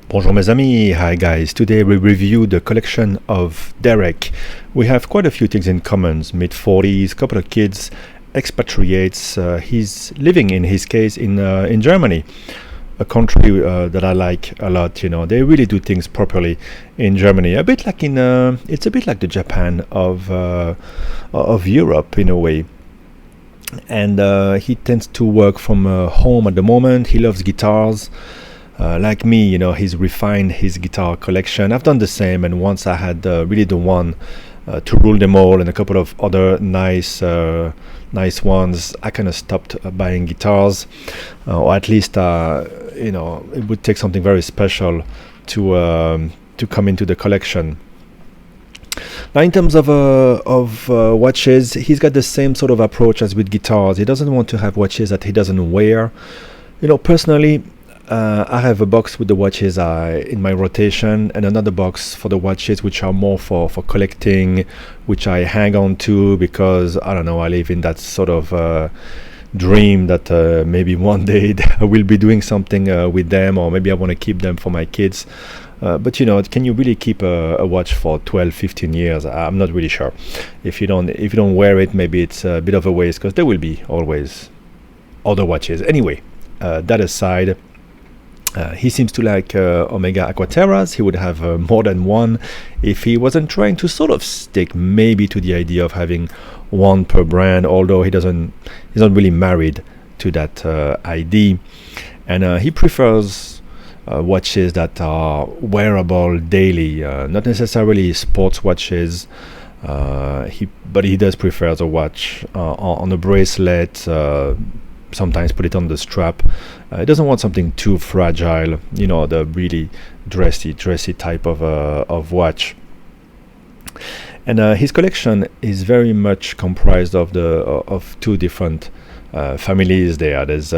Bonjour mes amis, hi guys. Today we review the collection of Derek. We have quite a few things in common, mid-40s, couple of kids, expatriates. He's living in his case in Germany, a country that I like a lot. You know, they really do things properly in Germany. A bit like it's a bit like the Japan of Europe in a way. And he tends to work from home at the moment. He loves guitars. Like me, you know, he's refined his guitar collection. I've done the same, and once I had really the one to rule them all and a couple of other nice ones, I kind of stopped buying guitars, or at least, it would take something very special to come into the collection. Now, in terms of watches, he's got the same sort of approach as with guitars. He doesn't want to have watches that he doesn't wear. You know, personally, I have a box with the watches in my rotation, and another box for the watches which are more for collecting, which I hang on to because, I don't know, I live in that sort of dream that maybe one day I will be doing something with them, or maybe I want to keep them for my kids. But you know, can you really keep a watch for 12, 15 years? I'm not really sure. If you don't wear it, maybe it's a bit of a waste, because there will be always other watches. Anyway, that aside, he seems to like Omega Aquaterras. He would have more than one if he wasn't trying to sort of stick maybe to the idea of having one per brand, although he's not really married to that idea. And he prefers watches that are wearable daily, not necessarily sports watches. But he does prefer the watch on a bracelet, sometimes put it on the strap. He doesn't want something too fragile, you know, the really dressy type of watch. And his collection is very much comprised of two different families there. There's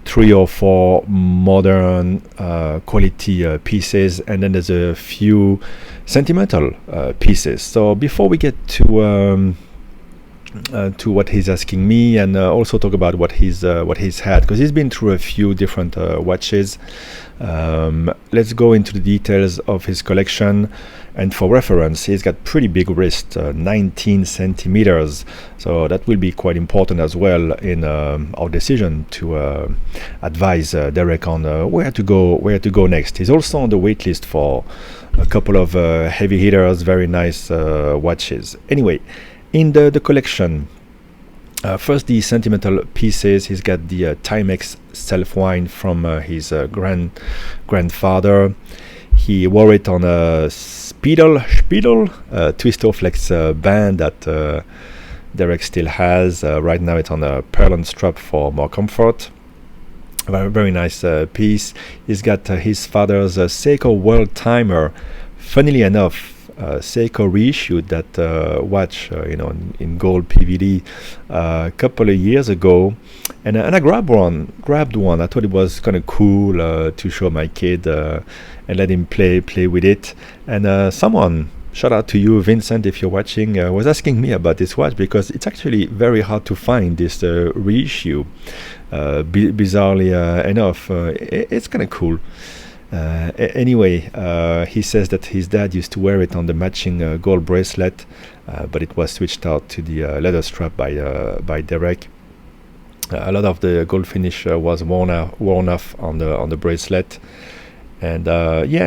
3 or 4 modern quality pieces, and then there's a few sentimental pieces. So before we get to what he's asking me, and also talk about what he's had, because he's been through a few different watches. Let's go into the details of his collection. And for reference, he's got pretty big wrist, 19 centimeters. So that will be quite important as well in our decision to advise Derek on where to go next. He's also on the wait list for a couple of heavy hitters, very nice watches. Anyway, in the collection, first the sentimental pieces. He's got the Timex self-wind from his grandfather. He wore it on a Spiedel Twistoflex band that Derek still has. Right now it's on a pearl strap for more comfort. Very, very nice piece. He's got his father's Seiko World Timer. Funnily enough, Seiko reissued that watch, in gold PVD a couple of years ago, and I grabbed one. I thought it was kind of cool to show my kid and let him play with it. And someone, shout out to you, Vincent, if you're watching, was asking me about this watch because it's actually very hard to find this reissue. Bizarrely enough, it's kind of cool. Anyway, he says that his dad used to wear it on the matching gold bracelet, but it was switched out to the leather strap by Derek. A lot of the gold finish was worn off on the bracelet, and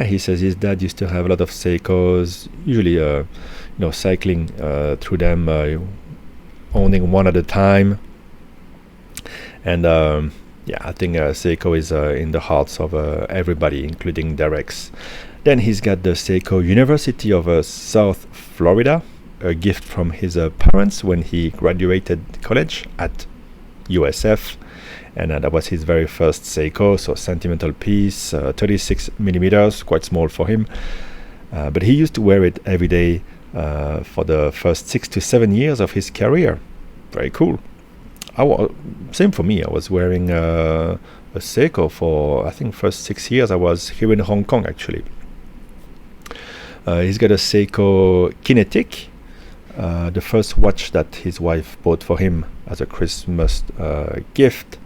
he says his dad used to have a lot of Seikos, usually cycling through them, owning one at a time, and I think Seiko is in the hearts of everybody, including Derek's. Then he's got the Seiko University of South Florida, a gift from his parents when he graduated college at USF. And that was his very first Seiko, so sentimental piece, 36 millimeters, quite small for him. But he used to wear it every day for the first 6 to 7 years of his career. Very cool. Same for me. I was wearing a Seiko for, I think, first 6 years. I was here in Hong Kong, actually. He's got a Seiko Kinetic, the first watch that his wife bought for him as a Christmas gift.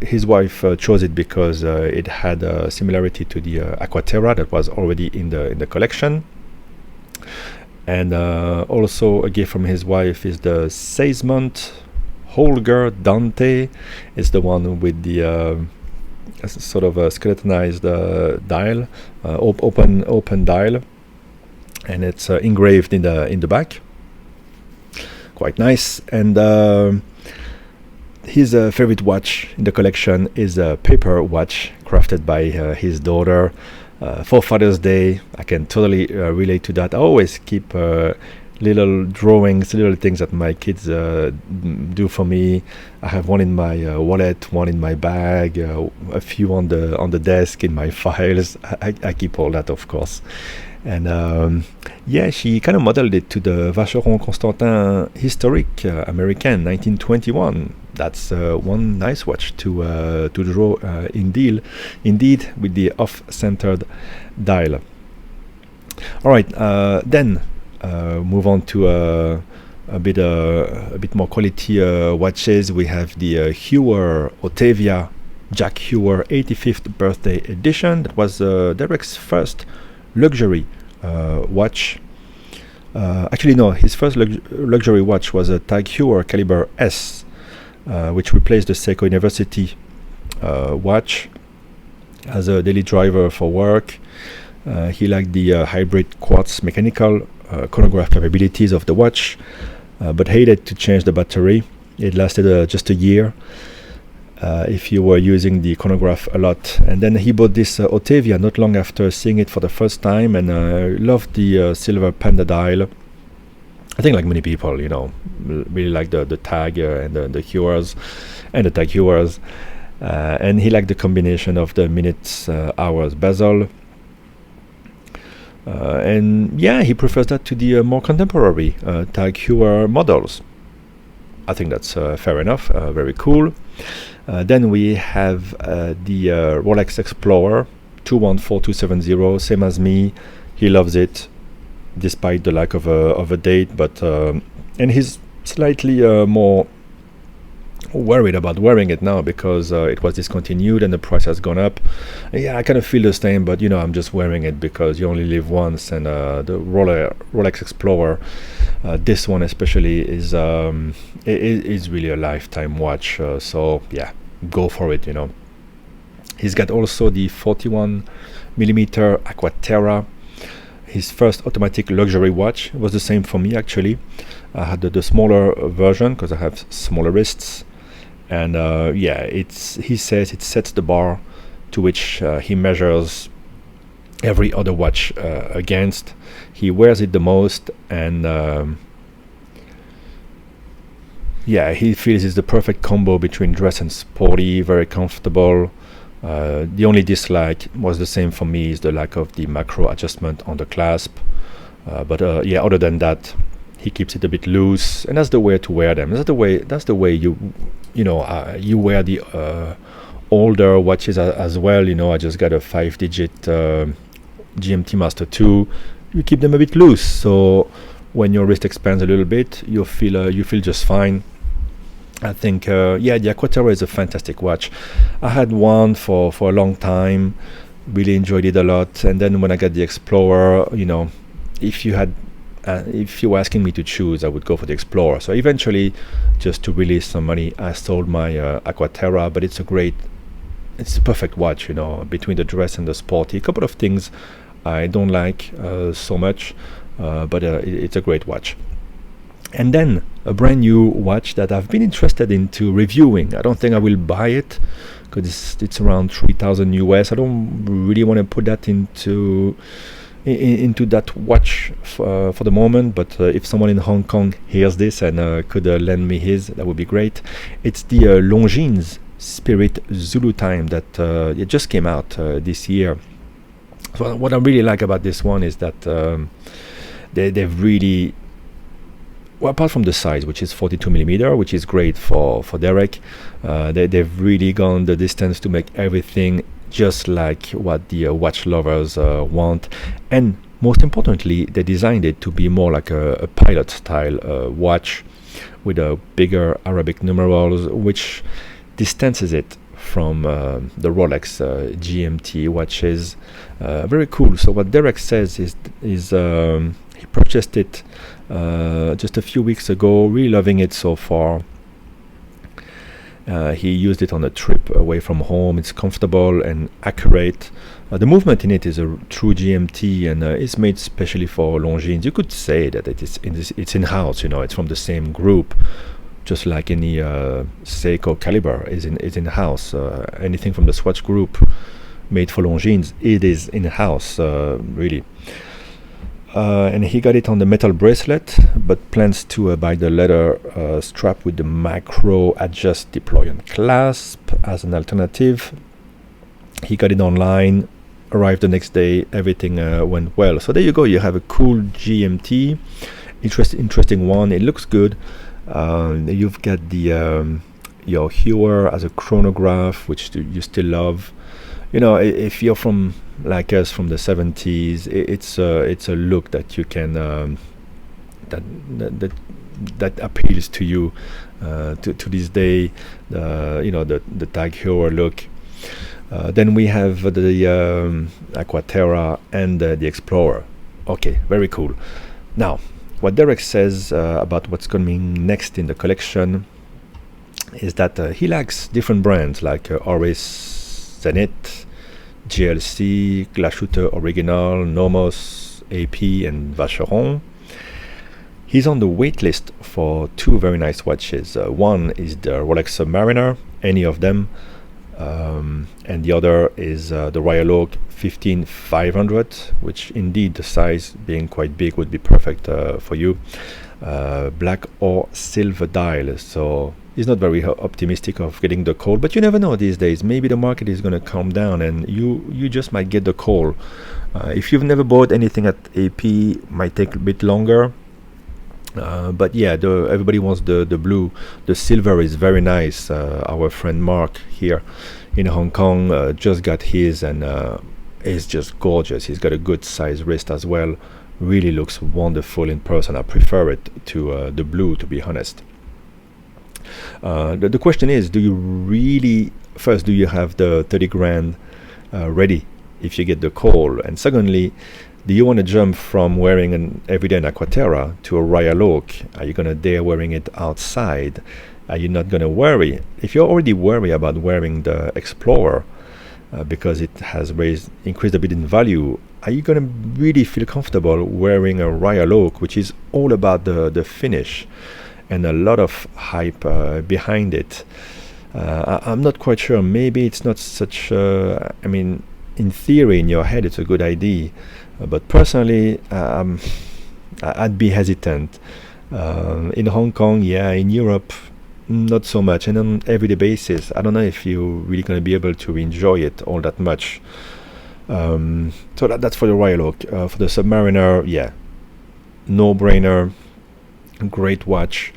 His wife chose it because it had a similarity to the Aquaterra that was already in the collection. And also a gift from his wife is the Seismont Holger Dante. Is the one with the sort of a skeletonized dial, open dial, and it's engraved in the back. Quite nice. And his favorite watch in the collection is a paper watch crafted by his daughter for Father's Day. I can totally relate to that. I always keep little drawings, little things that my kids do for me. I have one in my wallet, one in my bag, a few on the desk in my files. I keep all that, of course. And she kind of modeled it to the Vacheron Constantin Historique American 1921. That's one nice watch to draw indeed with the off-centered dial. All right, then move on to a bit more quality watches. We have the Heuer Otavia Jack Heuer 85th birthday edition. That was Derek's first luxury watch. Actually, no, his first luxury watch was a Tag Heuer Caliber S, which replaced the Seiko University watch as a daily driver for work. He liked the hybrid quartz mechanical chronograph capabilities of the watch, but hated to change the battery. It lasted just a year if you were using the chronograph a lot. And then he bought this Otavia not long after seeing it for the first time, and loved the silver panda dial. I think like many people, really like the tag and the Heuers and the tag Heuers. And he liked the combination of the minutes, hours bezel. And he prefers that to the more contemporary Tag Heuer models. I think that's fair enough. Very cool. Then we have the Rolex Explorer 214270, same as me. He loves it, despite the lack of a date. But and he's slightly more worried about wearing it now because it was discontinued and the price has gone up. I kind of feel the same, but I'm just wearing it because you only live once. And the Rolex Explorer, this one especially, is really a lifetime watch. So go for it. He's got also the 41mm Aquaterra. His first automatic luxury watch. It was the same for me, actually. I had the smaller version because I have smaller wrists. And he says it sets the bar to which he measures every other watch against. He wears it the most, and he feels it's the perfect combo between dress and sporty, very comfortable. The only dislike was the same for me, is the lack of the macro adjustment on the clasp. But other than that, he keeps it a bit loose, and that's the way to wear them. That's the way you wear the older watches as well. I just got a 5-digit GMT Master 2. You keep them a bit loose, so when your wrist expands a little bit, you feel just fine. I think the Aquaterra is a fantastic watch. I had one for a long time, really enjoyed it a lot. And then when I got the Explorer, if you were asking me to choose, I would go for the Explorer. So eventually, just to release some money, I sold my Aquaterra. But it's a perfect watch, between the dress and the sporty. A couple of things I don't like so much, but it's a great watch. And then a brand new watch that I've been interested into reviewing. I don't think I will buy it because it's around $3,000 US. I don't really want to put that into that watch for the moment, but if someone in Hong Kong hears this and could lend me his, that would be great. It's the Longines Spirit Zulu Time that it just came out this year. So what I really like about this one is that they've really, well, apart from the size, which is 42mm, which is great for Derek, they've really gone the distance to make everything just like what the watch lovers want. And Most importantly, they designed it to be more like a pilot style watch with a bigger Arabic numerals, which distances it from the Rolex GMT watches. Very cool. So what Derek says is he purchased it just a few weeks ago, really loving it so far. He used it on a trip away from home. It's comfortable and accurate. The movement in it is a true GMT, and it's made specially for Longines. You could say that it's in-house. It's from the same group, just like any Seiko caliber is in-house. Anything from the Swatch group made for Longines, it is in-house, really. And he got it on the metal bracelet, but plans to buy the leather strap with the macro adjust deploy and clasp as an alternative. He got it online, arrived the next day, everything went well. So there you go, you have a cool GMT, interesting one. It looks good. You've got the your Heuer as a chronograph, which you still love. If you're from like us from the 70s, it's a look that you can that appeals to you to this day. The Tag Heuer look. Then we have the Aquaterra and the Explorer. Okay, very cool. Now, what Derek says about what's coming next in the collection is that he likes different brands like Oris, Zenith, GLC, Glashooter Original, Nomos, AP, and Vacheron. He's on the wait list for two very nice watches. One is the Rolex Submariner, any of them, and the other is the Royal Oak 15500, which indeed the size being quite big would be perfect for you. Black or silver dial, so he's not very optimistic of getting the call, but you never know these days. Maybe the market is going to calm down and you just might get the call. If you've never bought anything at AP, might take a bit longer. But yeah, everybody wants the blue. The silver is very nice. Our friend Mark here in Hong Kong just got his, and it's just gorgeous. He's got a good size wrist as well. Really looks wonderful in person. I prefer it to the blue, to be honest. The question is, do you have the 30 grand ready if you get the call? And secondly, do you want to jump from wearing an everyday Aquaterra to a Royal Oak? Are you going to dare wearing it outside? Are you not going to worry? If you're already worried about wearing the Explorer because it has increased a bit in value, are you going to really feel comfortable wearing a Royal Oak, which is all about the finish and a lot of hype behind it? I'm not quite sure. Maybe it's not such in theory, in your head, it's a good idea. But personally, I'd be hesitant. In Hong Kong, yeah. In Europe, not so much. And on an everyday basis, I don't know if you're really going to be able to enjoy it all that much. So that's for the Royal Oak. For the Submariner, yeah, no-brainer. Great watch.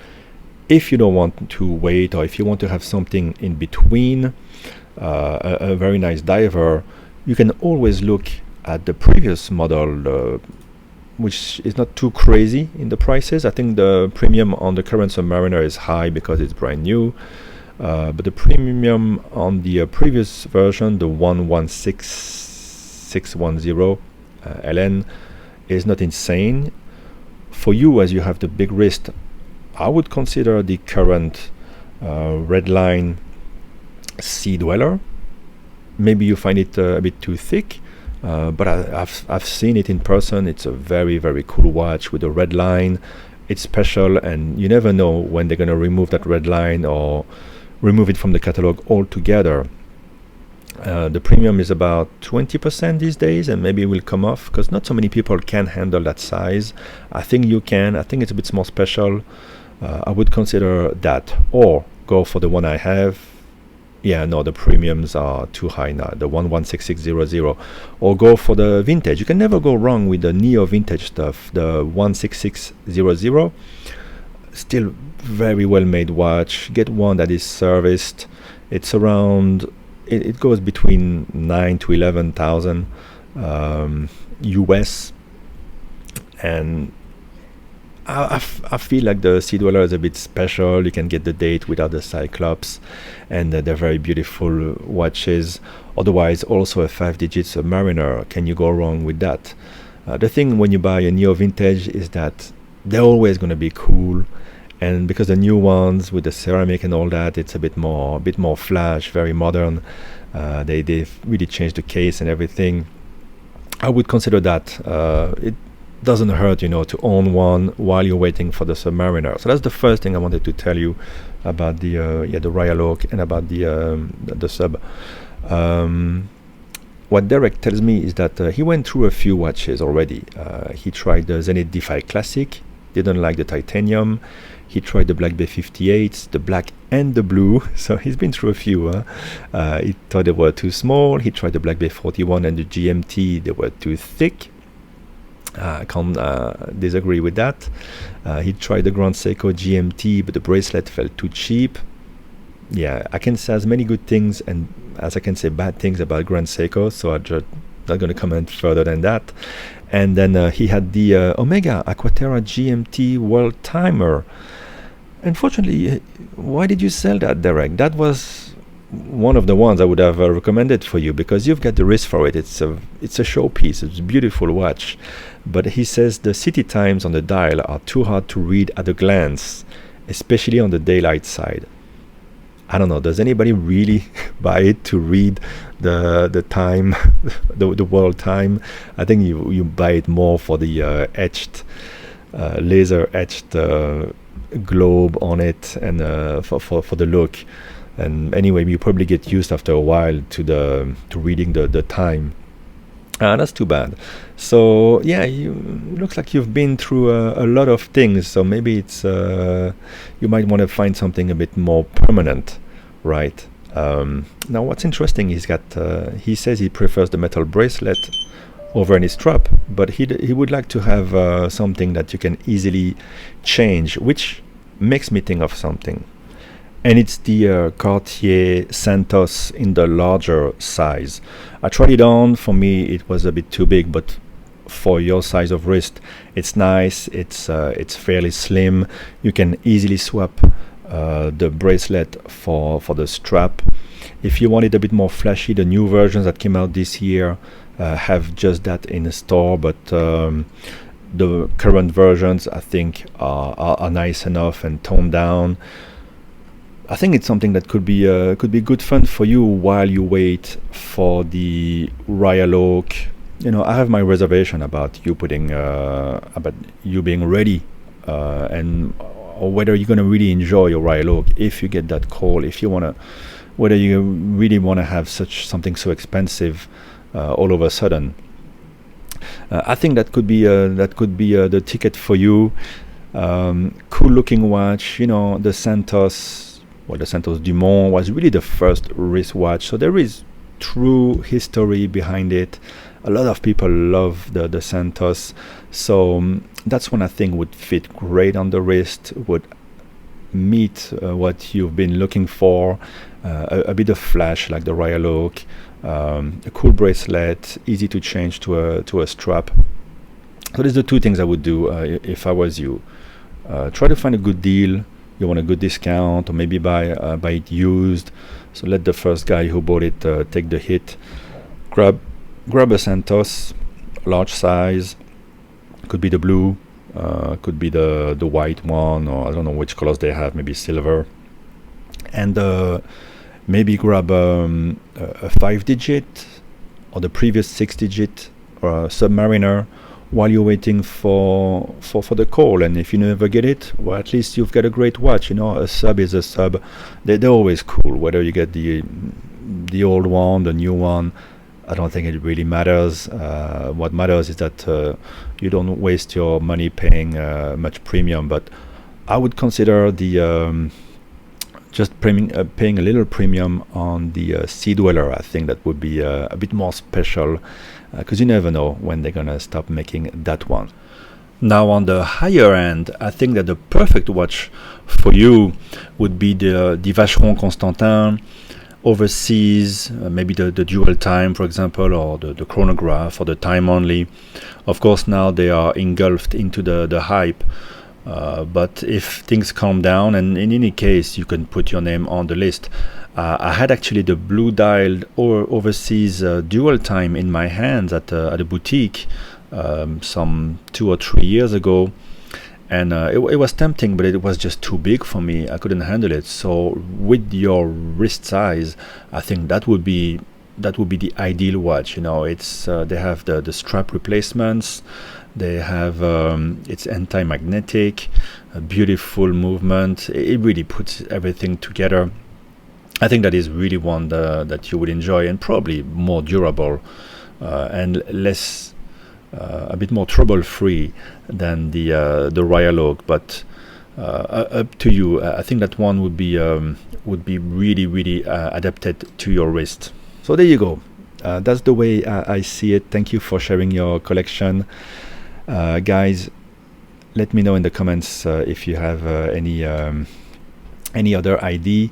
If you don't want to wait, or if you want to have something in between, a very nice diver, you can always look at the previous model, which is not too crazy in the prices. I think the premium on the current Submariner is high because it's brand new, but the premium on the previous version, the 116610 LN, is not insane. For you, as you have the big wrist, I would consider the current Redline Sea Dweller. Maybe you find it a bit too thick, but I've seen it in person. It's a very, very cool watch with a red line. It's special, and you never know when they're going to remove that red line or remove it from the catalog altogether. The premium is about 20% these days, and maybe it will come off because not so many people can handle that size. I think you can. I think it's a bit more special. I would consider that, or go for the one I have. Yeah, no, the premiums are too high now, the 116600, or go for the vintage. You can never go wrong with the neo vintage stuff, the 16600. Still very well made watch. Get one that is serviced. It's around, it goes between 9 to 11,000 US. And I feel like the Sea Dweller is a bit special. You can get the date without the Cyclops, and they're very beautiful watches. Otherwise, also a 5-digit Submariner. Can you go wrong with that? The thing when you buy a neo vintage is that they're always going to be cool, and because the new ones with the ceramic and all that, it's a bit more flash, very modern. They've really changed the case and everything. I would consider that it doesn't hurt, to own one while you're waiting for the Submariner. So that's the first thing I wanted to tell you about the Royal Oak and about the Sub. What Derek tells me is that he went through a few watches already. He tried the Zenith Defy Classic, didn't like the titanium. He tried the Black Bay 58s, the black and the blue. So he's been through a few. He thought they were too small. He tried the Black Bay 41 and the GMT. They were too thick. I can't disagree with that. He tried the Grand Seiko GMT, but the bracelet felt too cheap. Yeah, I can say as many good things and as I can say bad things about Grand Seiko, so I'm just not going to comment further than that. And then he had the Omega Aquaterra GMT World Timer. Unfortunately, why did you sell that, Derek? That was one of the ones I would have recommended for you, because you've got the wrist for it. It's a showpiece. It's a beautiful watch. But he says the city times on the dial are too hard to read at a glance, especially on the daylight side. I don't know. Does anybody really buy it to read the time, the world time? I think you buy it more for the laser etched globe on it, and for the look. And anyway, you probably get used after a while to reading the time. That's too bad. So yeah, looks like you've been through a lot of things. So maybe it's you might want to find something a bit more permanent, right? Now, what's interesting is that he says he prefers the metal bracelet over any strap, but he would like to have something that you can easily change, which makes me think of something. And it's the Cartier Santos in the larger size. I tried it on. For me, it was a bit too big, but for your size of wrist, it's nice. It's fairly slim. You can easily swap the bracelet for the strap. If you want it a bit more flashy, the new versions that came out this year have just that in the store, but the current versions, I think, are nice enough and toned down. I think it's something that could be good fun for you while you wait for the Royal Oak. I have my reservation about you being ready, or whether you're gonna really enjoy your Royal Oak if you get that call. Whether you really wanna have something so expensive all of a sudden. I think that could be the ticket for you. Cool looking watch. The Santos. Well, the Santos Dumont was really the first wristwatch, so there is true history behind it. A lot of people love the Santos, so that's one I think would fit great on the wrist, would meet what you've been looking for, a bit of flash like the Royal Oak, a cool bracelet, easy to change to a strap. So there's the two things I would do if I was you. Try to find a good deal. You want a good discount, or maybe buy it used. So let the first guy who bought it take the hit. Grab a Santos, large size. Could be the blue, could be the white one, or I don't know which colors they have. Maybe silver. And maybe grab a 5-digit or the previous 6-digit or a Submariner, while you're waiting for the call. And if you never get it, well, at least you've got a great watch. A sub is a sub. They're always cool, whether you get the old one, the new one. I don't think it really matters. What matters is that you don't waste your money paying much premium. But I would consider the paying a little premium on the Sea Dweller. I think that would be a bit more special, because you never know when they're gonna stop making that one. Now, on the higher end, I think that the perfect watch for you would be the Vacheron Constantin. overseas, maybe the dual time, for example, or the chronograph, or the time only. Of course, now they are engulfed into the hype. But if things calm down, and in any case, you can put your name on the list. I had actually the blue dialed or overseas dual time in my hands at a boutique some 2 or 3 years ago, and it was tempting, but it was just too big for me. I couldn't handle it. So with your wrist size, I think that would be the ideal watch. It's they have the strap replacements. They have it's anti-magnetic, a beautiful movement. It really puts everything together. I think that is really one that you would enjoy, and probably more durable and less, a bit more trouble-free than the Royal Oak. But up to you. I think that one would be really, really adapted to your wrist. So there you go. That's the way I see it. Thank you for sharing your collection. Guys, let me know in the comments if you have any other idea.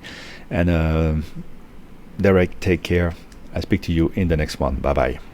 And Derek, take care. I'll speak to you in the next one. Bye bye.